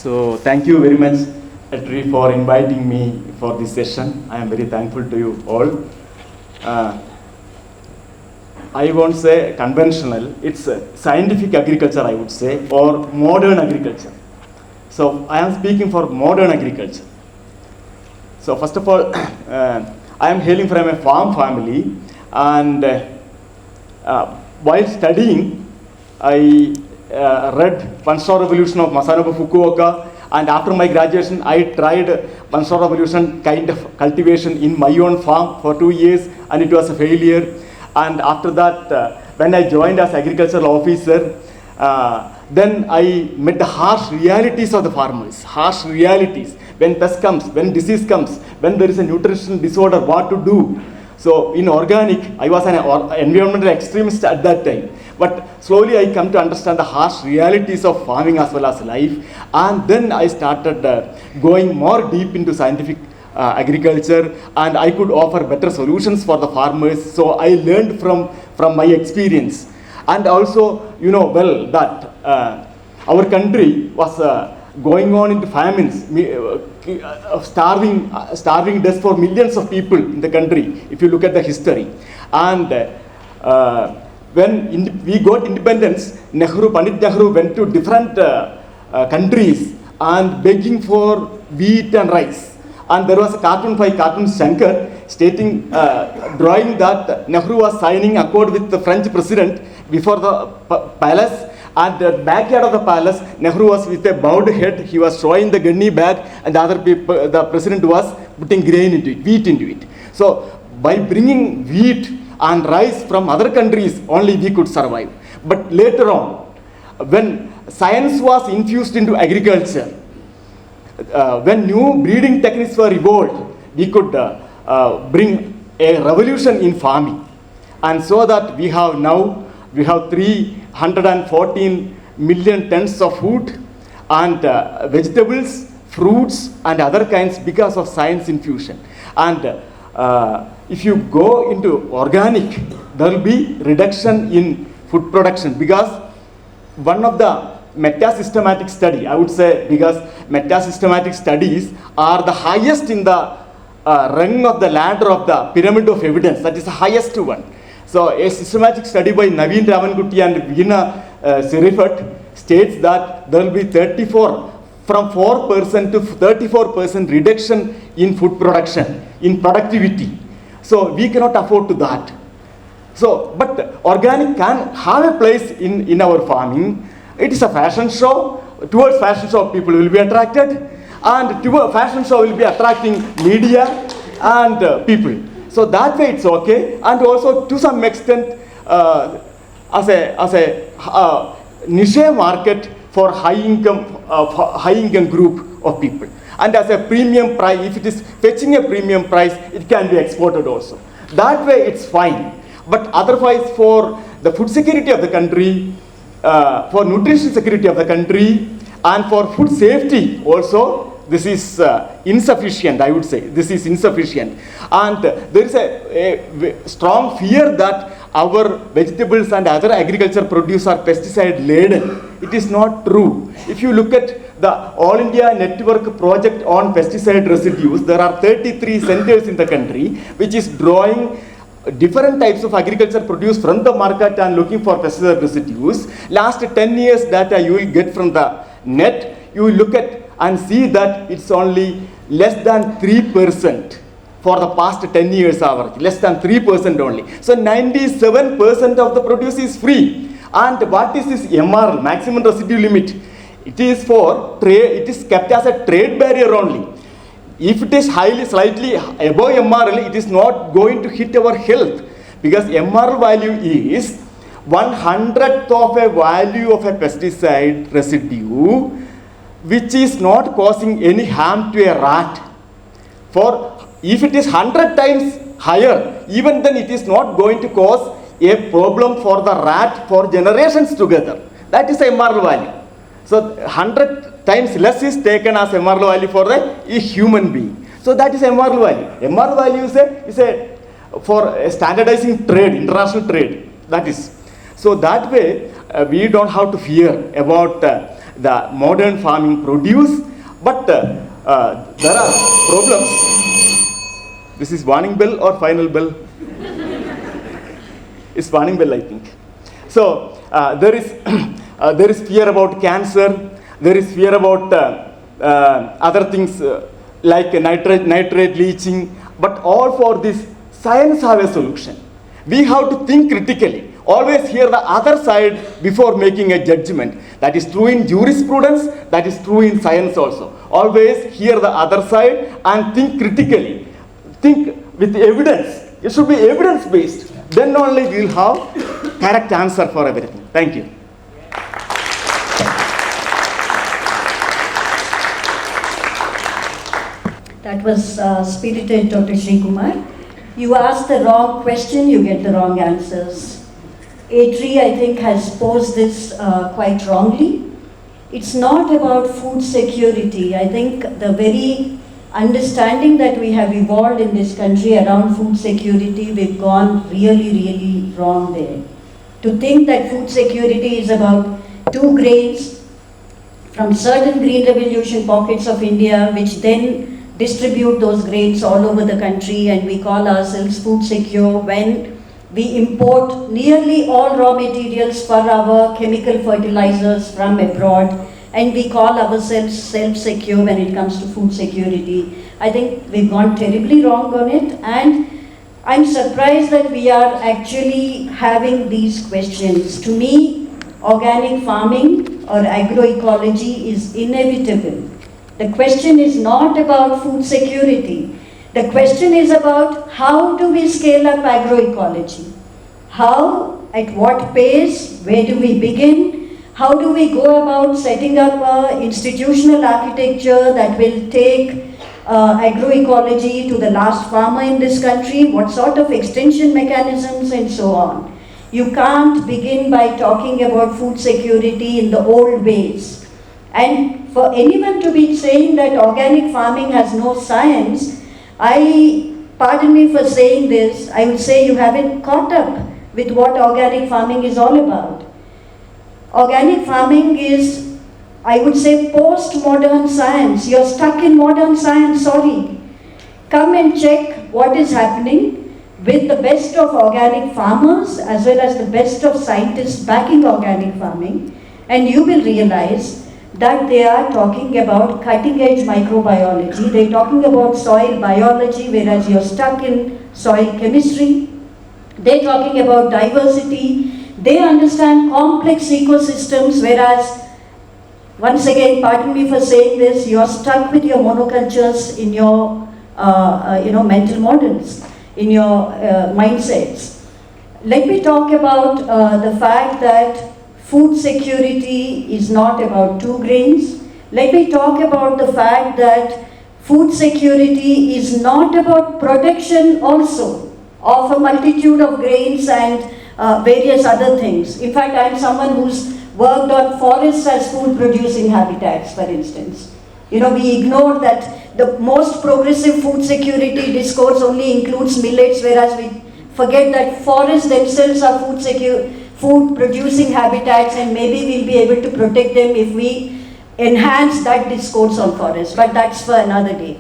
So thank you very much, ATREE, for inviting me for this session. I am very thankful to you all. I won't say conventional, it's scientific agriculture, I would say, or modern agriculture. So I am speaking for modern agriculture. So first of all, I am hailing from a farm family, and while studying, I read One-Star Revolution of Masanobu Fukuoka, and after my graduation, I tried One-Star Revolution kind of cultivation in my own farm for 2 years, and it was a failure. And after that, when I joined as agricultural officer, then I met the harsh realities of the farmers, harsh realities. When pest comes, when disease comes, when there is a nutritional disorder, what to do? So in organic, I was an environmental extremist at that time. But slowly I come to understand the harsh realities of farming as well as life. And then I started going more deep into scientific agriculture, and I could offer better solutions for the farmers. So I learned from my experience. And also, you know well that our country was going on into famines, starving death for millions of people in the country, if you look at the history. And when we got independence, Pandit Nehru went to different countries and begging for wheat and rice. And there was a cartoon by Cartoon Shankar stating, drawing that Nehru was signing accord with the French president before the palace. At the backyard of the palace, Nehru was with a bowed head. He was throwing the gunny bag, and the other people, the president was putting grain into it, wheat into it. So by bringing wheat and rice from other countries, only we could survive. But later on, when science was infused into agriculture, when new breeding techniques were evolved, we could bring a revolution in farming. And so that we have 314 million tons of food and vegetables, fruits and other kinds because of science infusion. And if you go into organic, there will be reduction in food production, because one of the meta-systematic study, I would say, because meta-systematic studies are the highest in the rung of the ladder of the pyramid of evidence, that is the highest one. So a systematic study by Naveen Ramankutti and Veena Sirifat states that there will be 4% to 34% reduction in food production, in productivity. So we cannot afford to that. So, but organic can have a place in our farming. It is a fashion show. Towards fashion show, people will be attracted, and towards fashion show will be attracting media and people. So that way it's okay, and also to some extent as a niche market for high income group of people. And as a premium price, if it is fetching a premium price, it can be exported also. That way it's fine. But otherwise, for the food security of the country, for nutrition security of the country, and for food safety also, this is insufficient, I would say. This is insufficient. And there is a strong fear that our vegetables and other agriculture produce are pesticide laden. It is not true. If you look at the All India Network project on pesticide residues, there are 33 centers in the country which is drawing different types of agriculture produce from the market and looking for pesticide residues. Last 10 years data you will get from the net. You will look at and see that it's only less than 3% for the past 10 years average, less than 3% only. So 97% of the produce is free. And what is this MRL, maximum residue limit? It is for trade, it is kept as a trade barrier only. If it is slightly above MRL, it is not going to hit our health, because MRL value is 1/100th of a value of a pesticide residue, which is not causing any harm to a rat. For if it is 100 times higher, even then it is not going to cause a problem for the rat for generations together. That is MRL value. So 100 times less is taken as MRL value for a human being. So that is MRL value. MRL value is for standardizing trade, international trade. That is. So that way we don't have to fear about the modern farming produce, but there are problems. This is warning bell or final bell? It's warning bell, I think. So there is fear about cancer. There is fear about other things like nitrate leaching. But all for this, science have a solution. We have to think critically. Always hear the other side before making a judgment. That is true in jurisprudence. That is true in science also. Always hear the other side and think critically. Think with evidence. It should be evidence-based. Then only we will have correct answer for everything. Thank you. That was spirited, Dr. Sreekumar. You ask the wrong question, you get the wrong answers. ATREE, I think, has posed this quite wrongly. It's not about food security. I think the very understanding that we have evolved in this country around food security, we've gone really, really wrong there. To think that food security is about 2 grains from certain green revolution pockets of India, which then distribute those grains all over the country, and we call ourselves food secure when we import nearly all raw materials for our chemical fertilizers from abroad, and we call ourselves self-secure when it comes to food security. I think we've gone terribly wrong on it, and I'm surprised that we are actually having these questions. To me, organic farming or agroecology is inevitable. The question is not about food security. The question is about how do we scale up agroecology? How, at what pace, where do we begin? How do we go about setting up an institutional architecture that will take agroecology to the last farmer in this country? What sort of extension mechanisms and so on? You can't begin by talking about food security in the old ways. And for anyone to be saying that organic farming has no science, pardon me for saying this, I would say you haven't caught up with what organic farming is all about. Organic farming is, I would say, post-modern science. You're stuck in modern science, sorry. Come and check what is happening with the best of organic farmers as well as the best of scientists backing organic farming, and you will realize that they are talking about cutting-edge microbiology. They're talking about soil biology, whereas you're stuck in soil chemistry. They're talking about diversity. They understand complex ecosystems, whereas, once again, pardon me for saying this, you're stuck with your monocultures in your mental models, in your mindsets. Let me talk about the fact that food security is not about 2 grains. Let me talk about the fact that food security is not about production also of a multitude of grains and various other things. In fact, I am someone who's worked on forests as food producing habitats, for instance. We ignore that the most progressive food security discourse only includes millets, whereas we forget that forests themselves are food producing habitats, and maybe we'll be able to protect them if we enhance that discourse on forests, but that's for another day.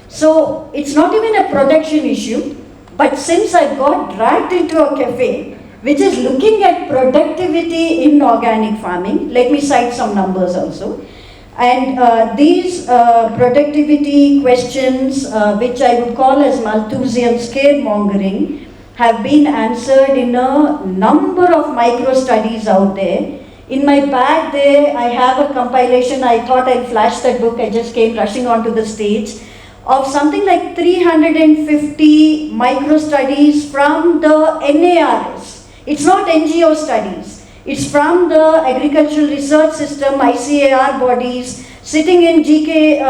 So it's not even a production issue, but since I got dragged into a cafe which is looking at productivity in organic farming, let me cite some numbers also. And these productivity questions, which I would call as Malthusian scaremongering, have been answered in a number of micro studies out there. In my bag there, I have a compilation. I thought I'll flash that book. I just came rushing onto the stage of something like 350 micro studies from the NARS. It's not NGO studies. It's from the Agricultural Research System, ICAR bodies. Sitting in VK,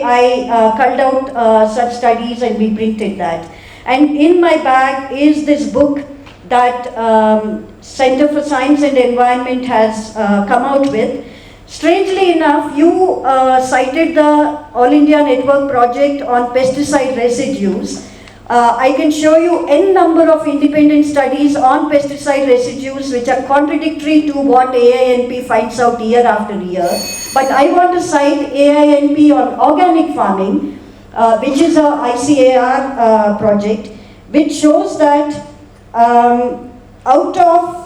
I culled out such studies and we printed that. And in my bag is this book that Center for Science and Environment has come out with. Strangely enough, you cited the All India Network project on pesticide residues. I can show you n number of independent studies on pesticide residues which are contradictory to what AINP finds out year after year. But I want to cite AINP on organic farming, which is a ICAR project, which shows that out of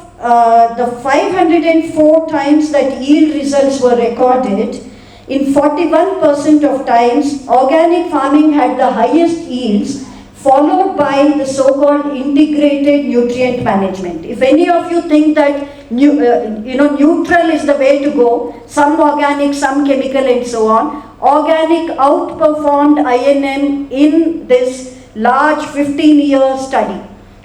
the 504 times that yield results were recorded, in 41% of times, organic farming had the highest yields, followed by the so-called integrated nutrient management. If any of you think that neutral is the way to go, some organic, some chemical and so on, organic outperformed INM in this large 15-year study.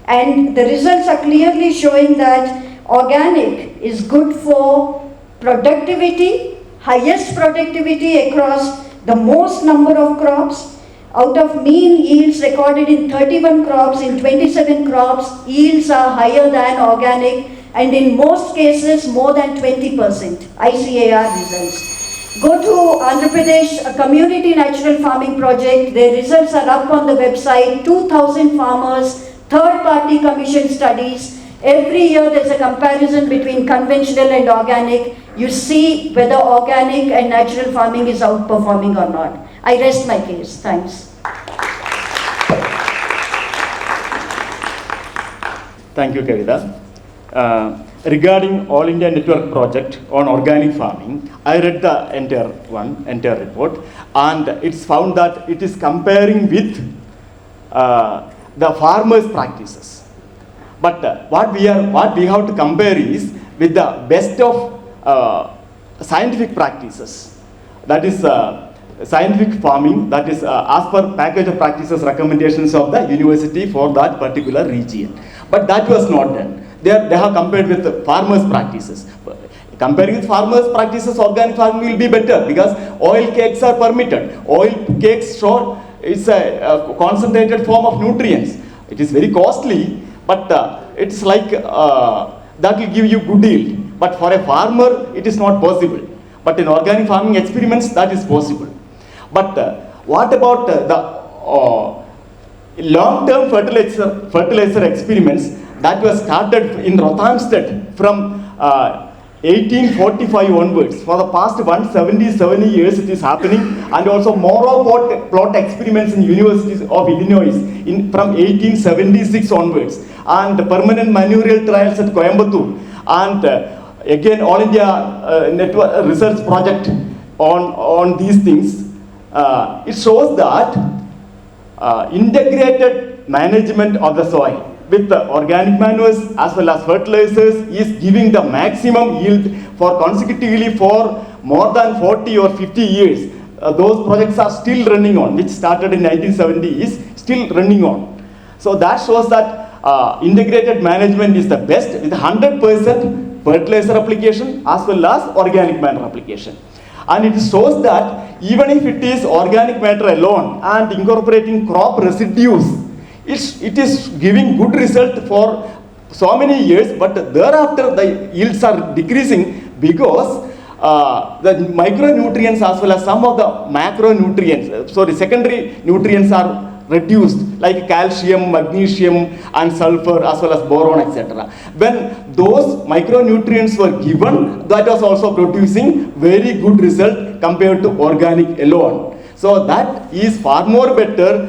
And the results are clearly showing that organic is good for productivity, highest productivity across the most number of crops. Out of mean yields recorded in 31 crops, in 27 crops, yields are higher than organic, and in most cases more than 20%, ICAR results. Go to Andhra Pradesh, a community natural farming project. Their results are up on the website. 2,000 farmers, third-party commission studies. Every year there's a comparison between conventional and organic. You see whether organic and natural farming is outperforming or not. I rest my case. Thanks. Thank you, Kavitha. Regarding All India Network project on organic farming, I read the entire report, and it's found that it is comparing with the farmers' practices. But what we have to compare is with the best of scientific practices. That is scientific farming, that is as per package of practices recommendations of the university for that particular region. But that was not done. They have compared with the farmers' practices. Comparing with farmers' practices, organic farming will be better because oil cakes are permitted. Oil cakes show it's a concentrated form of nutrients. It is very costly, but it's like that will give you good yield. But for a farmer, it is not possible. But in organic farming experiments, that is possible. But what about the long-term fertilizer experiments that were started in Rothamsted from 1845 onwards? For the past 170 years it is happening, and also Morrow plot experiments in universities of Illinois from 1876 onwards, and permanent manurial trials at Coimbatore, and again All India Network Research Project on these things. It shows that integrated management of the soil with the organic manures as well as fertilizers is giving the maximum yield for consecutively for more than 40 or 50 years. Those projects are still running on, which started in 1970 is still running on. So that shows that integrated management is the best with 100% fertilizer application as well as organic matter application. And it shows that even if it is organic matter alone and incorporating crop residues, it is giving good result for so many years, but thereafter the yields are decreasing because the micronutrients as well as some of the macronutrients, secondary nutrients are reduced, like calcium, magnesium and sulfur as well as boron, etc. When those micronutrients were given, that was also producing very good result compared to organic alone. So that is far more better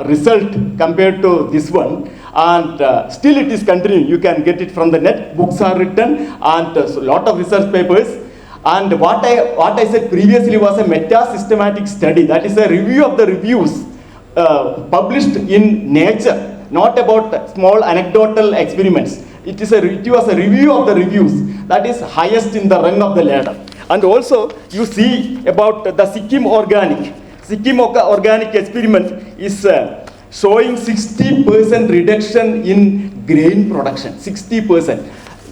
result compared to this one, and still it is continuing. You can get it from the net, books are written, and a lot of research papers. And what I said previously was a meta-systematic study, that is a review of the reviews published in Nature, not about small anecdotal experiments. It was a review of the reviews that is highest in the rung of the ladder. And also you see about the Sikkim organic experiment is showing 60% reduction in grain production, 60%.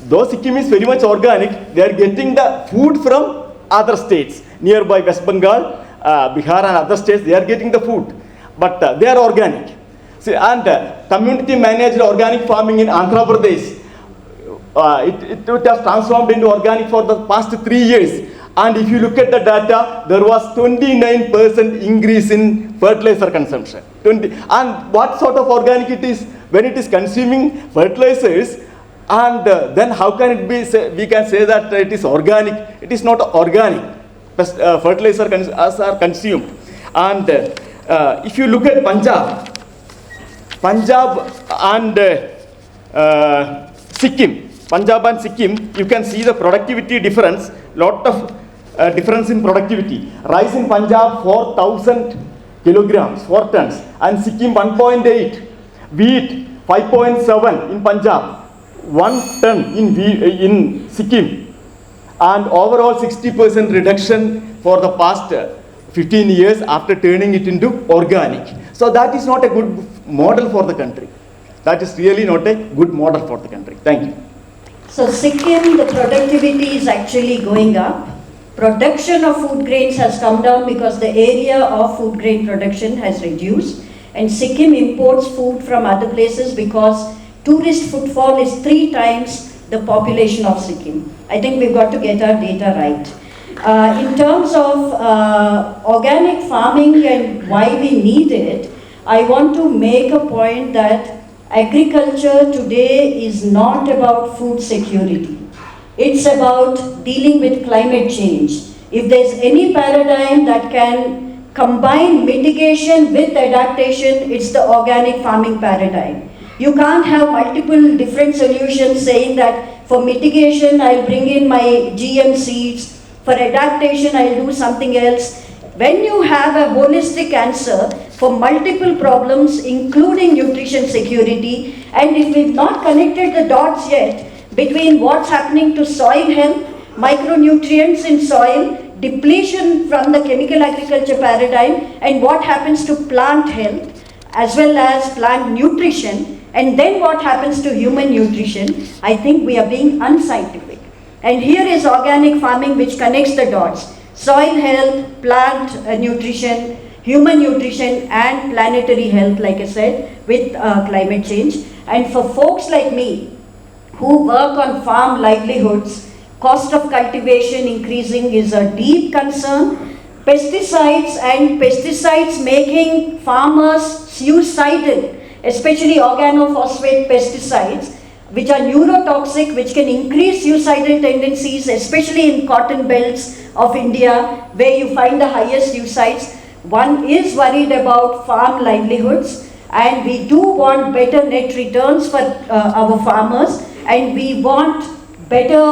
Though Sikkim is very much organic, they are getting the food from other states, nearby West Bengal, Bihar and other states, they are getting the food. But they are organic. See, and community managed organic farming in Andhra Pradesh, it has transformed into organic for the past 3 years. And if you look at the data, there was 29% increase in fertilizer consumption. And what sort of organic it is? When it is consuming fertilizers, and then how can it be, we can say that it is organic? It is not organic. Fertilizer are consumed. And if you look at Punjab and Sikkim, you can see the productivity difference, lot of difference in productivity. Rice in Punjab 4,000 kilograms, 4 tons, and Sikkim 1.8. Wheat 5.7 in Punjab, 1 ton in Sikkim, and overall 60% reduction for the past 15 years after turning it into organic. So that is not a good model for the country. That is really not a good model for the country. Thank you. So Sikkim, the productivity is actually going up. Production of food grains has come down because the area of food grain production has reduced. And Sikkim imports food from other places because tourist footfall is 3 times the population of Sikkim. I think we've got to get our data right. In terms of organic farming and why we need it, I want to make a point that agriculture today is not about food security. It's about dealing with climate change. If there's any paradigm that can combine mitigation with adaptation, it's the organic farming paradigm. You can't have multiple different solutions saying that for mitigation I'll bring in my GM seeds, for adaptation I'll do something else. When you have a holistic answer for multiple problems, including nutrition security, and if we've not connected the dots yet between what's happening to soil health, micronutrients in soil, depletion from the chemical agriculture paradigm, and what happens to plant health, as well as plant nutrition, and then what happens to human nutrition, I think we are being unscientific. And here is organic farming which connects the dots. Soil health, plant nutrition, human nutrition, and planetary health, like I said, with climate change. And for folks like me, who work on farm livelihoods, cost of cultivation increasing is a deep concern. Pesticides and pesticides making farmers suicidal, especially organophosphate pesticides, which are neurotoxic, which can increase suicidal tendencies, especially in cotton belts of India, where you find the highest suicides. One is worried about farm livelihoods, and we do want better net returns for our farmers, and we want better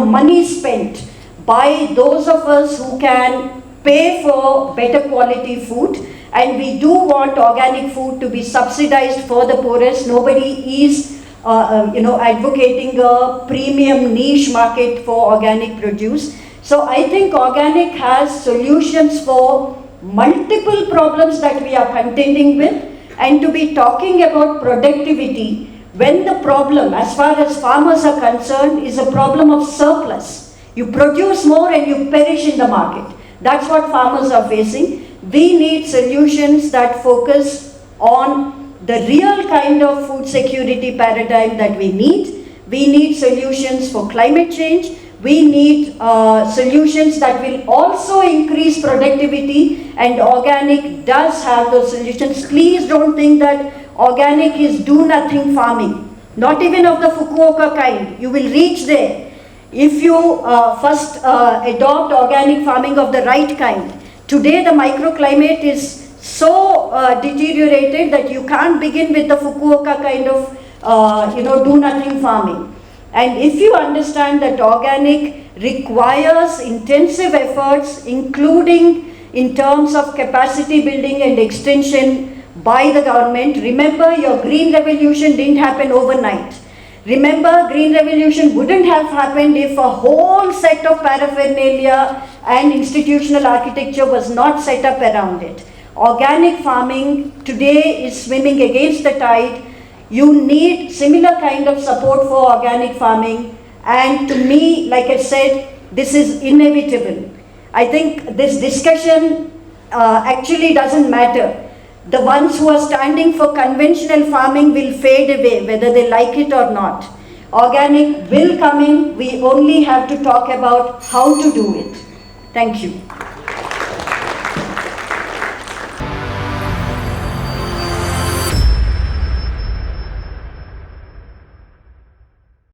money spent by those of us who can pay for better quality food. And we do want organic food to be subsidized for the poorest. Nobody is advocating a premium niche market for organic produce. So I think organic has solutions for multiple problems that we are contending with, and to be talking about productivity when the problem, as far as farmers are concerned, is a problem of surplus. You produce more and you perish in the market. That's what farmers are facing. We need solutions that focus on the real kind of food security paradigm that we need. We need solutions for climate change. We need solutions that will also increase productivity, and organic does have those solutions. Please don't think that organic is do-nothing farming, not even of the Fukuoka kind. You will reach there if you first adopt organic farming of the right kind. Today the microclimate is so deteriorated that you can't begin with the Fukuoka kind of do-nothing farming. And if you understand that organic requires intensive efforts, including in terms of capacity building and extension by the government. Remember, your green revolution didn't happen overnight. Remember, green revolution wouldn't have happened if a whole set of paraphernalia and institutional architecture was not set up around it. Organic farming today is swimming against the tide. You need similar kind of support for organic farming, and to me, like I said, this is inevitable. I think this discussion actually doesn't matter. The ones who are standing for conventional farming will fade away, whether they like it or not. Organic will come in. We only have to talk about how to do it. Thank you.